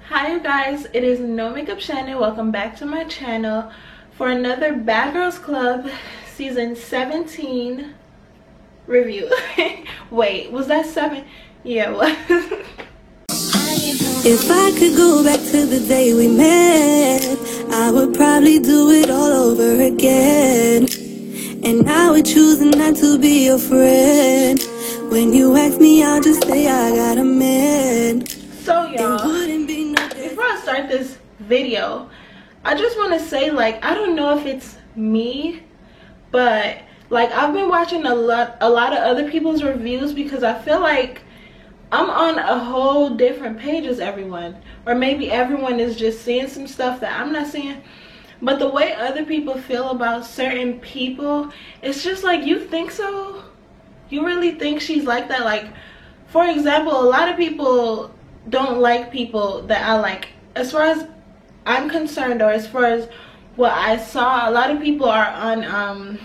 Hi you guys, it is No Makeup Shannon. Welcome back to my channel for another Bad Girls Club season 17 review. Wait, was that 7? Yeah, it was. If I could go back to the day we met, I would probably do it all over again. And I would choose not to be your friend. When you ask me, I'll just say I got a man. So y'all, before I start this video, I just want to say, like, I don't know if it's me, but like I've been watching a lot of other people's reviews because I feel like I'm on a whole different page as everyone, or maybe everyone is just seeing some stuff that I'm not seeing. But the way other people feel about certain people, it's just like, you think so? You really think she's like that? Like, for example, a lot of people don't like people that I like. As far as I'm concerned, or as far as what I saw, a lot of people are on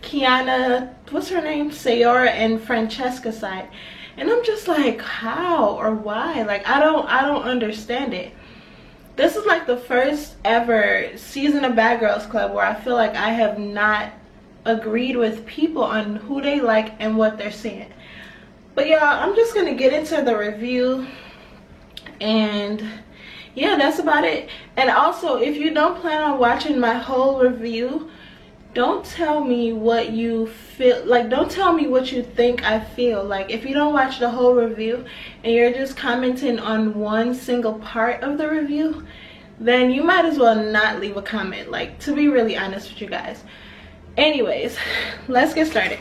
Kiana, what's her name, Sayora and Francesca's side. And I'm just like, how or why? Like, I don't understand it. This is like the first ever season of Bad Girls Club where I feel like I have not agreed with people on who they like and what they're seeing. But y'all, I'm just gonna get into the review, and yeah, that's about it. And also, if you don't plan on watching my whole review, don't tell me what you feel, like, don't tell me what you think I feel. Like, if you don't watch the whole review and you're just commenting on one single part of the review, then you might as well not leave a comment, like, to be really honest with you guys. Anyways, let's get started.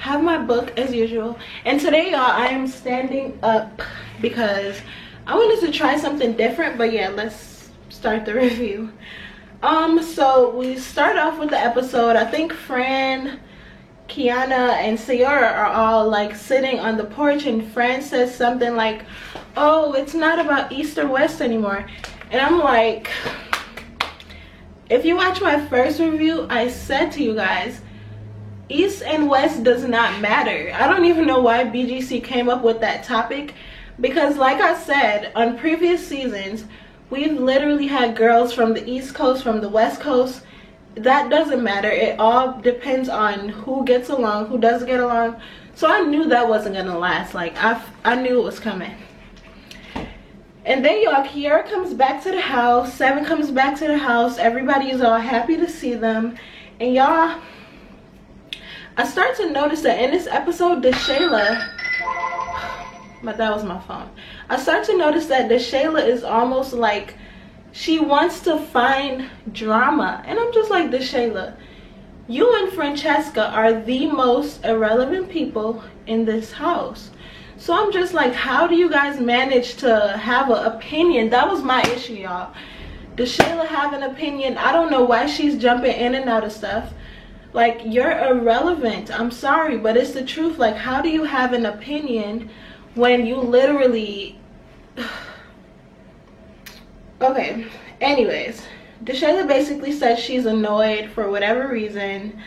I have my book as usual, and today y'all, I am standing up because I wanted to try something different. But yeah, let's start the review. So we start off with the episode. I think Fran, Kiana, and Sayora are all like sitting on the porch, and Fran says something like, oh, it's not about East or West anymore. And I'm like, if you watch my first review, I said to you guys, East and West does not matter. I don't even know why BGC came up with that topic, because like I said, on previous seasons, we've literally had girls from the East Coast, from the West Coast. That doesn't matter. It all depends on who gets along, who doesn't get along. So I knew that wasn't gonna last. Like, I knew it was coming. And then y'all, Kiara comes back to the house, Seven comes back to the house, everybody is all happy to see them. And y'all, I start to notice that in this episode, DeShayla, but that was my phone. I start to notice that DeShayla is almost like she wants to find drama. And I'm just like, DeShayla, you and Francesca are the most irrelevant people in this house. So I'm just like, how do you guys manage to have an opinion? That was my issue, y'all. DeShayla have an opinion. I don't know why she's jumping in and out of stuff. Like, you're irrelevant. I'm sorry, but it's the truth. Like, how do you have an opinion when you literally... Okay, anyways, DeShayla basically said she's annoyed for whatever reason.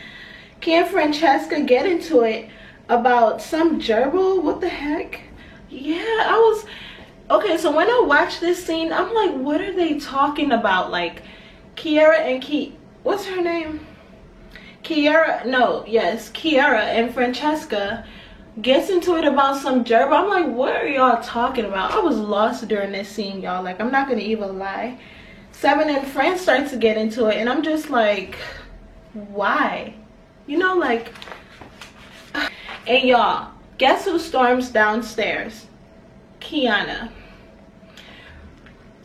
Can Francesca get into it about some gerbil? What the heck? Yeah, I was... Okay, so when I watched this scene, I'm like, what are they talking about? Like, Kiara and what's her name? Kiara and Francesca gets into it about some gerbil. I'm like, what are y'all talking about? I was lost during this scene, y'all. Like, I'm not gonna even lie. Seven and Fran start to get into it, and I'm just like, why? You know, like... And y'all, guess who storms downstairs? Kiana.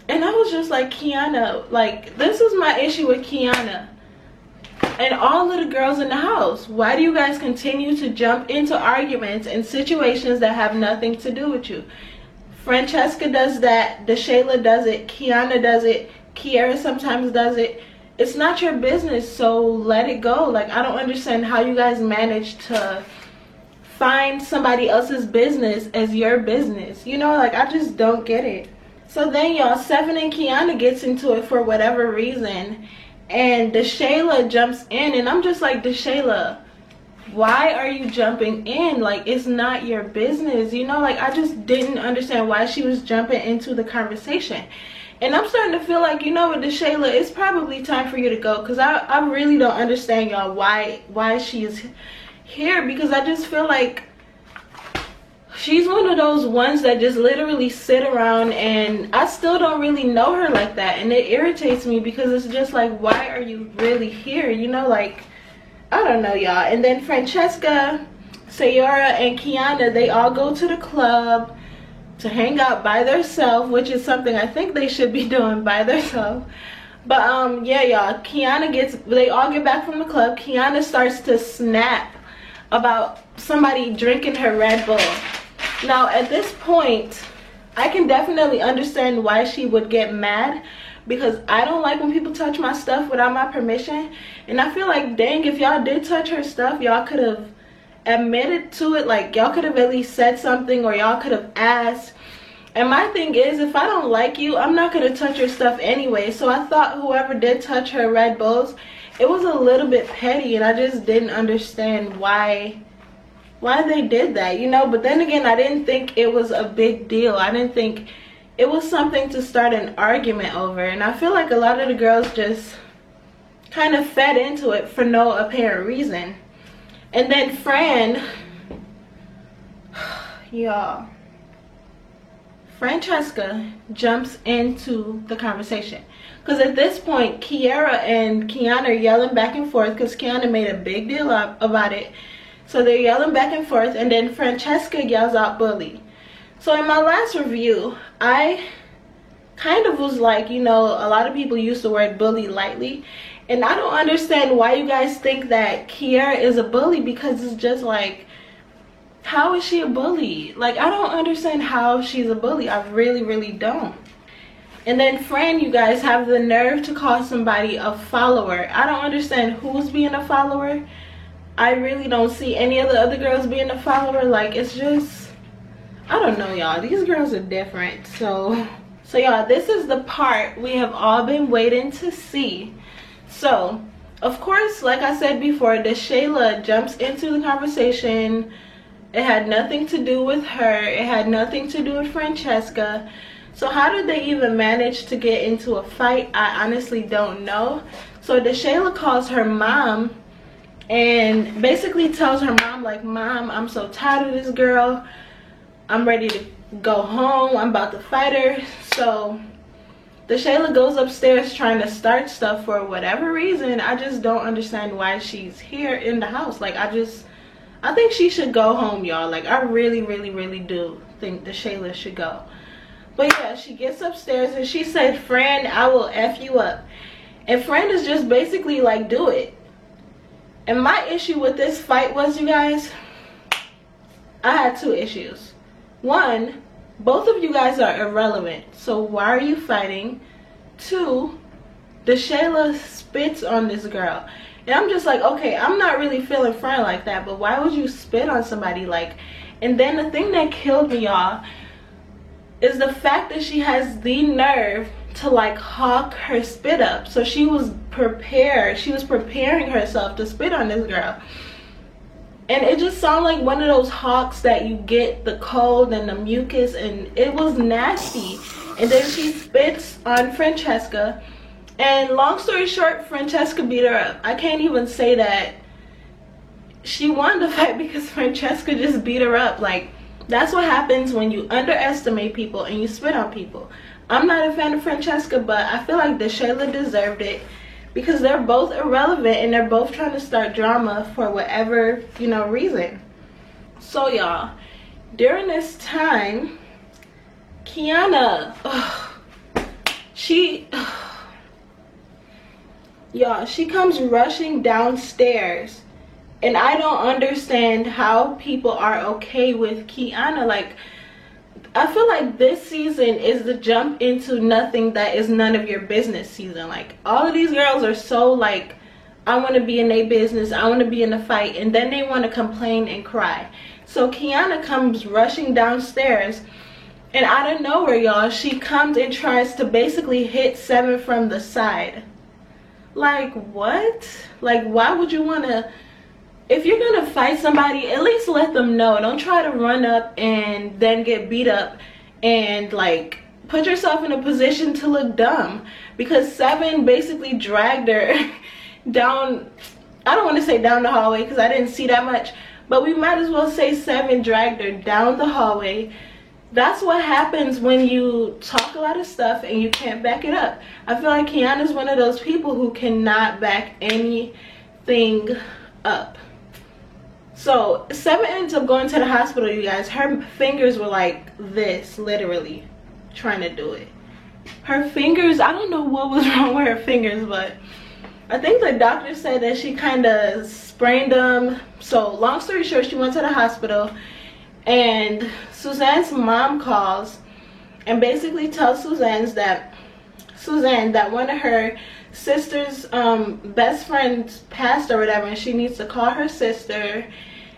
And I was just like, Kiana, like, this is my issue with Kiana and all of the girls in the house. Why do you guys continue to jump into arguments and situations that have nothing to do with you? Francesca does that, DeShayla does it, Kiana does it, Kiara sometimes does it. It's not your business, so let it go. Like, I don't understand how you guys manage to find somebody else's business as your business. You know, like, I just don't get it. So then y'all, Seven and Kiana gets into it for whatever reason, and DeShayla jumps in, and I'm just like, DeShayla, why are you jumping in? Like, it's not your business, you know? Like, I just didn't understand why she was jumping into the conversation. And I'm starting to feel like, you know what, DeShayla, it's probably time for you to go, because I really don't understand, y'all, why she is here, because I just feel like she's one of those ones that just literally sit around, and I still don't really know her like that, and it irritates me because it's just like, why are you really here, you know? Like, I don't know, y'all. And then Francesca, Sayora, and Kiana, they all go to the club to hang out by themselves, which is something I think they should be doing by themselves. But yeah, y'all, they all get back from the club. Kiana starts to snap about somebody drinking her Red Bull. Now, at this point, I can definitely understand why she would get mad, because I don't like when people touch my stuff without my permission. And I feel like, dang, if y'all did touch her stuff, y'all could have admitted to it. Like, y'all could have at least said something, or y'all could have asked. And my thing is, if I don't like you, I'm not going to touch your stuff anyway. So I thought whoever did touch her Red Bulls, it was a little bit petty, and I just didn't understand why they did that, you know? But then again, I didn't think it was a big deal. I didn't think it was something to start an argument over. And I feel like a lot of the girls just kind of fed into it for no apparent reason. And then Fran, y'all, Francesca jumps into the conversation, because at this point, Kiara and Kiana are yelling back and forth, because Kiana made a big deal about it. So they're yelling back and forth, and then Francesca yells out bully. So in my last review, I kind of was like, you know, a lot of people use the word bully lightly, and I don't understand why you guys think that Kiara is a bully, because it's just like, how is she a bully? Like, I don't understand how she's a bully. I really don't. And then Fran, you guys have the nerve to call somebody a follower. I don't understand who's being a follower. I really don't see any of the other girls being a follower. Like, it's just, I don't know, y'all. These girls are different. So y'all, this is the part we have all been waiting to see. So, of course, like I said before, DeShayla jumps into the conversation. It had nothing to do with her. It had nothing to do with Francesca. So how did they even manage to get into a fight? I honestly don't know. So DeShayla calls her mom and basically tells her mom, like, Mom, I'm so tired of this girl. I'm ready to go home. I'm about to fight her. So DeShayla goes upstairs trying to start stuff for whatever reason. I just don't understand why she's here in the house. Like, I think she should go home, y'all. Like, I really do think DeShayla should go. But yeah, she gets upstairs and she said, Fran, I will F you up. And Fran is just basically like, do it. And my issue with this fight was, you guys, I had two issues. One, both of you guys are irrelevant. So why are you fighting? Two, DeShayla spits on this girl. And I'm just like, okay, I'm not really feeling Fran like that, but why would you spit on somebody? Like, and then the thing that killed me, y'all, is the fact that she has the nerve to like hawk her spit up. So she was prepared. She was preparing herself to spit on this girl. And it just sounded like one of those hawks that you get the cold and the mucus, and it was nasty. And then she spits on Francesca. And long story short, Francesca beat her up. I can't even say that she won the fight because Francesca just beat her up. Like, that's what happens when you underestimate people and you spit on people. I'm not a fan of Francesca, but I feel like DeShayla deserved it because they're both irrelevant and they're both trying to start drama for whatever, you know, reason. So y'all, during this time, Kiana, she comes rushing downstairs. And I don't understand how people are okay with Kiana. Like, I feel like this season is the jump into nothing that is none of your business season. Like, all of these girls are so like, I want to be in their business, I want to be in a fight, and then they want to complain and cry. So Kiana comes rushing downstairs, and out of nowhere, y'all, she comes and tries to basically hit Seven from the side. Like, what? Like, why would you want to if you're gonna fight somebody, at least let them know. Don't try to run up and then get beat up and like put yourself in a position to look dumb, because 7 basically dragged her down. I don't want to say down the hallway because I didn't see that much, but we might as well say 7 dragged her down the hallway. That's what happens when you talk a lot of stuff and you can't back it up. I feel like Kiana's one of those people who cannot back anything up. So 7 ends up going to the hospital, you guys. Her fingers were like this, literally, trying to do it. Her fingers, I don't know what was wrong with her fingers, but I think the doctor said that she kind of sprained them. So long story short, she went to the hospital, and Suzanne's mom calls and basically tells Suzanne that one of her sister's best friends passed or whatever, and she needs to call her sister.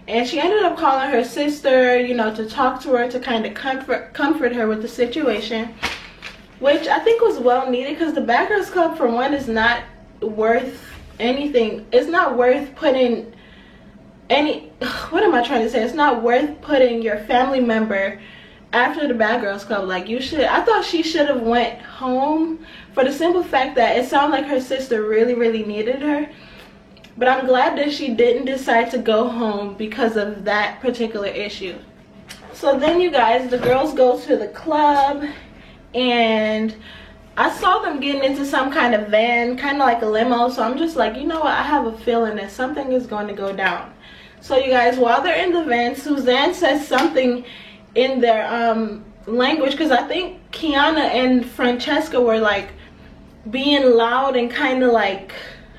And she ended up calling her sister, you know, to talk to her, to kind of comfort her with the situation, which I think was well needed, because the Bad Girls Club, for one, is not worth anything. It's not worth putting what am I trying to say? It's not worth putting your family member after the Bad Girls Club. Like, I thought she should have went home, for the simple fact that it sounded like her sister really needed her. But I'm glad that she didn't decide to go home because of that particular issue. So then, you guys, the girls go to the club, and I saw them getting into some kind of van, kind of like a limo. So I'm just like, you know what, I have a feeling that something is going to go down. So you guys, while they're in the van, Suzanne says something in their language, because I think Kiana and Francesca were like being loud and kind of like,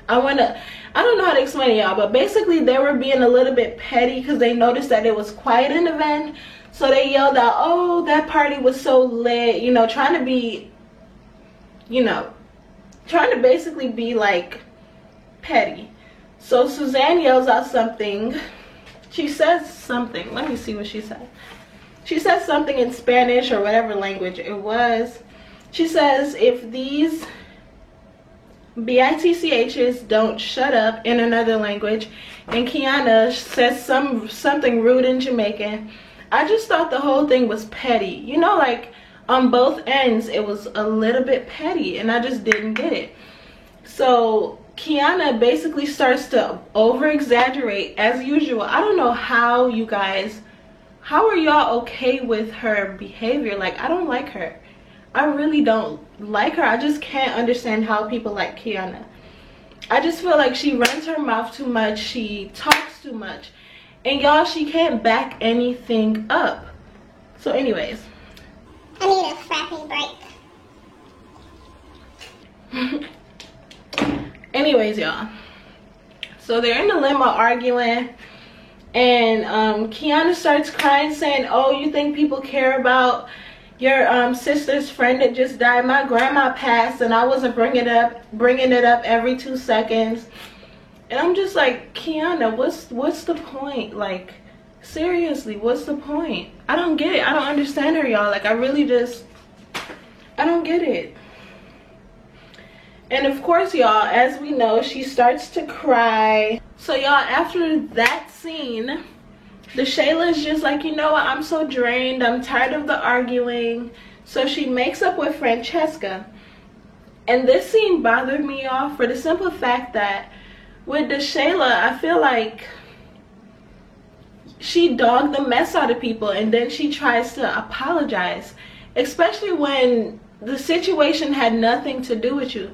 I don't know how to explain it, y'all, but basically they were being a little bit petty because they noticed that it was quiet in the van. So they yelled out, "Oh, that party was so lit," you know, trying to be, you know, trying to basically be like petty. So Suzanne yells out something. She says something. Let me see what she said. She says something in Spanish or whatever language it was. She says, "If these bitchs don't shut up," in another language. And Kiana says something rude in Jamaican. I just thought the whole thing was petty. You know, like on both ends it was a little bit petty, and I just didn't get it. So Kiana basically starts to over exaggerate as usual. I don't know how, you guys, how are y'all okay with her behavior? Like, I don't like her. I really don't like her. I just can't understand how people like Kiana. I just feel like she runs her mouth too much. She talks too much. And y'all, she can't back anything up. So anyways, I need a frapping break. Anyways, y'all, so they're in the limo arguing, and Kiana starts crying, saying, "Oh, you think people care about your sister's friend that just died? My grandma passed, and I wasn't bringing it up every 2 seconds." And I'm just like, Kiana, what's the point? Like, seriously, what's the point? I don't get it. I don't understand her, y'all. Like, I don't get it. And of course, y'all, as we know, she starts to cry. So y'all, after that scene, the Shayla is just like, you know what, I'm so drained, I'm tired of the arguing. So she makes up with Francesca. And this scene bothered me, y'all, for the simple fact that with the Shayla, I feel like she dogged the mess out of people, and then she tries to apologize, especially when the situation had nothing to do with you.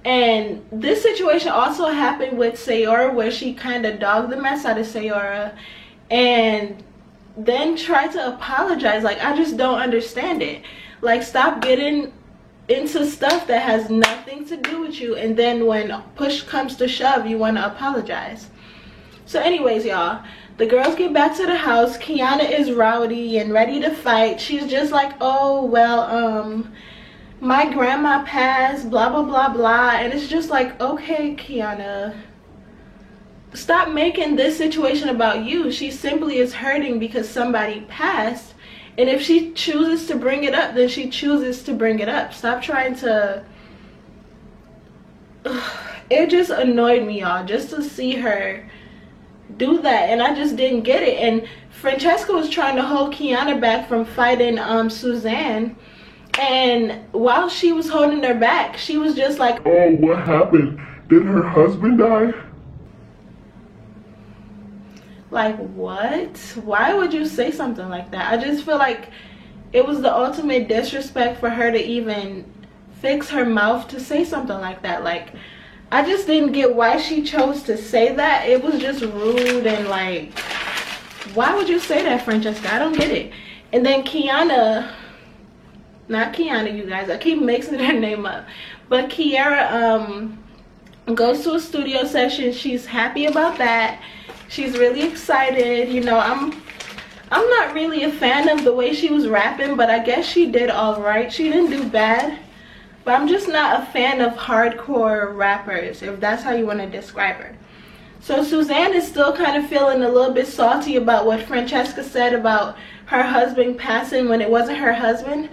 And this situation also happened with Sayora, where she kind of dogged the mess out of Sayora and then tried to apologize. Like, I just don't understand it. Like, stop getting into stuff that has nothing to do with you, and then when push comes to shove, you want to apologize. So anyways, y'all, the girls get back to the house. Kiana is rowdy and ready to fight. She's just like, "Oh, well, my grandma passed, blah blah blah blah." And it's just like, okay, Kiana, stop making this situation about you. She simply is hurting because somebody passed, and if she chooses to bring it up, then she chooses to bring it up. Stop trying to it just annoyed me, y'all, just to see her do that, and I just didn't get it. And Francesca was trying to hold Kiana back from fighting Suzanne, and while she was holding her back, she was just like, oh, what happened? Did her husband die? Like, what? Why would you say something like that? I just feel like it was the ultimate disrespect for her to even fix her mouth to say something like that. Like, I just didn't get why she chose to say that. It was just rude, and like, why would you say that, Francesca? I don't get it. And then Kiana, not Kiana, you guys, I keep mixing her name up, but Kiara goes to a studio session. She's happy about that. She's really excited. You know, I'm not really a fan of the way she was rapping, but I guess she did all right. She didn't do bad. But I'm just not a fan of hardcore rappers, if that's how you want to describe her. So Suzanne is still kind of feeling a little bit salty about what Francesca said about her husband passing when it wasn't her husband.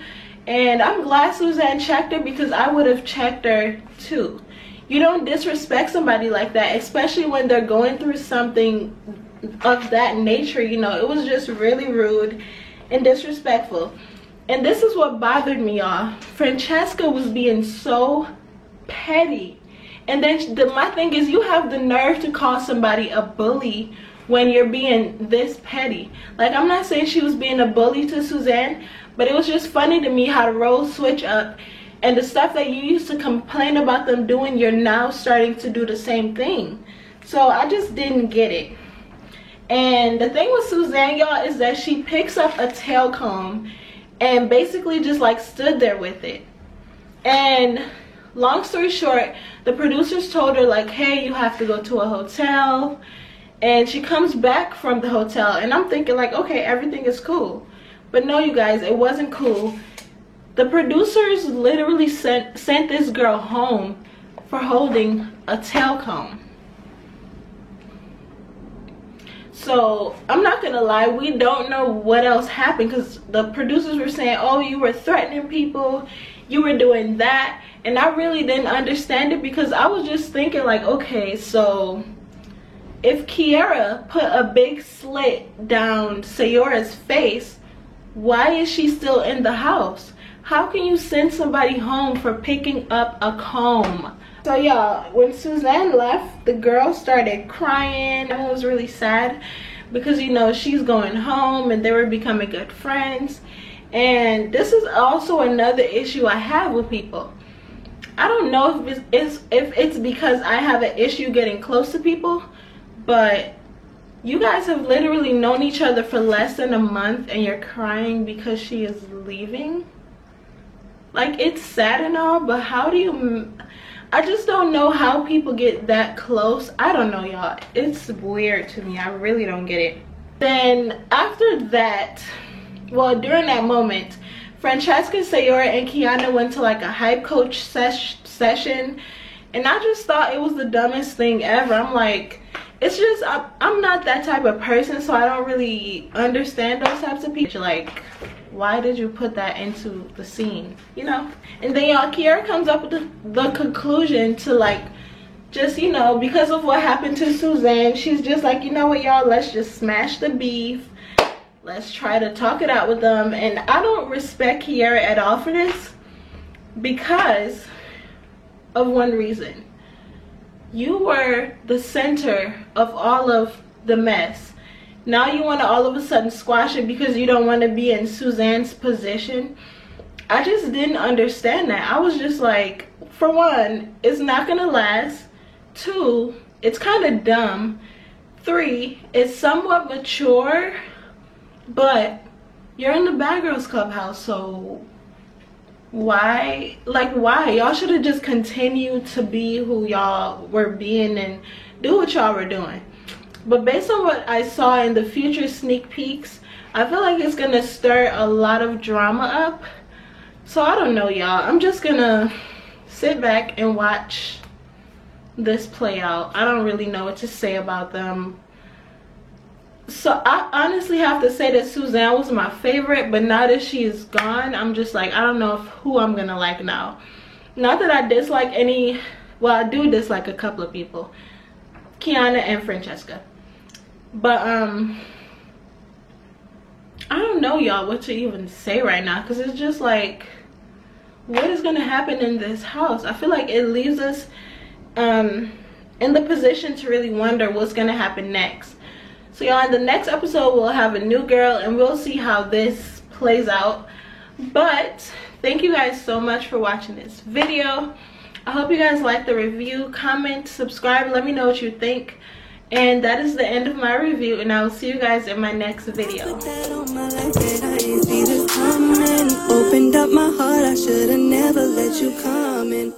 And I'm glad Suzanne checked her, because I would have checked her too. You don't disrespect somebody like that, especially when they're going through something of that nature. You know, it was just really rude and disrespectful. And this is what bothered me, y'all. Francesca was being so petty. And then my thing is, you have the nerve to call somebody a bully when you're being this petty. Like, I'm not saying she was being a bully to Suzanne, but it was just funny to me how the roles switch up. And the stuff that you used to complain about them doing, you're now starting to do the same thing. So I just didn't get it. And the thing with Suzanne, y'all, is that she picks up a tail comb and basically just like stood there with it. And long story short, the producers told her like, hey, you have to go to a hotel. And she comes back from the hotel, and I'm thinking like, okay, everything is cool. But no, you guys, it wasn't cool. The producers literally sent this girl home for holding a tail comb. So I'm not gonna lie, we don't know what else happened, because the producers were saying, oh, you were threatening people, you were doing that. And I really didn't understand it, because I was just thinking like, okay, so if Kiara put a big slit down Sayora's face, why is she still in the house? How can you send somebody home for picking up a comb? So y'all, when Suzanne left, the girl started crying. Everyone was really sad, because you know, she's going home and they were becoming good friends. And this is also another issue I have with people. I don't know if it's because I have an issue getting close to people, but you guys have literally known each other for less than a month and you're crying because she is leaving. Like, it's sad and all, but how do you... I just don't know how people get that close. I don't know, y'all. It's weird to me. I really don't get it. Then after that, well, during that moment, Francesca, Sayora, and Kiana went to like a hype coach session, and I just thought it was the dumbest thing ever. I'm like, it's just, I'm not that type of person, so I don't really understand those types of people. Like, why did you put that into the scene, you know? And then y'all, Kiara comes up with the conclusion to like, just, you know, because of what happened to Suzanne, she's just like, you know what, y'all, let's just smash the beef. Let's try to talk it out with them. And I don't respect Kiara at all for this, because of one reason. You were the center of all of the mess. Now you want to all of a sudden squash it because you don't want to be in Suzanne's position. I just didn't understand that. I was just like, for one, it's not gonna last. 2, it's kind of dumb. 3, it's somewhat mature, but you're in the Bad Girls Clubhouse, so why? Like, why? Y'all should have just continued to be who y'all were being and do what y'all were doing. But based on what I saw in the future sneak peeks, I feel like it's gonna stir a lot of drama up. So I don't know, y'all. I'm just gonna sit back and watch this play out. I don't really know what to say about them. So I honestly have to say that Suzanne was my favorite, but now that she is gone, I'm just like, I don't know who I'm gonna like now. Not that I dislike any, well, I do dislike a couple of people, Kiana and Francesca. But I don't know, y'all, what to even say right now, because it's just like, what is gonna happen in this house? I feel like it leaves us in the position to really wonder what's gonna happen next. So y'all, in the next episode we'll have a new girl and we'll see how this plays out. But thank you guys so much for watching this video. I hope you guys liked the review. Comment, subscribe, let me know what you think. And that is the end of my review, and I will see you guys in my next video. Opened up my heart, I should've never let you come in.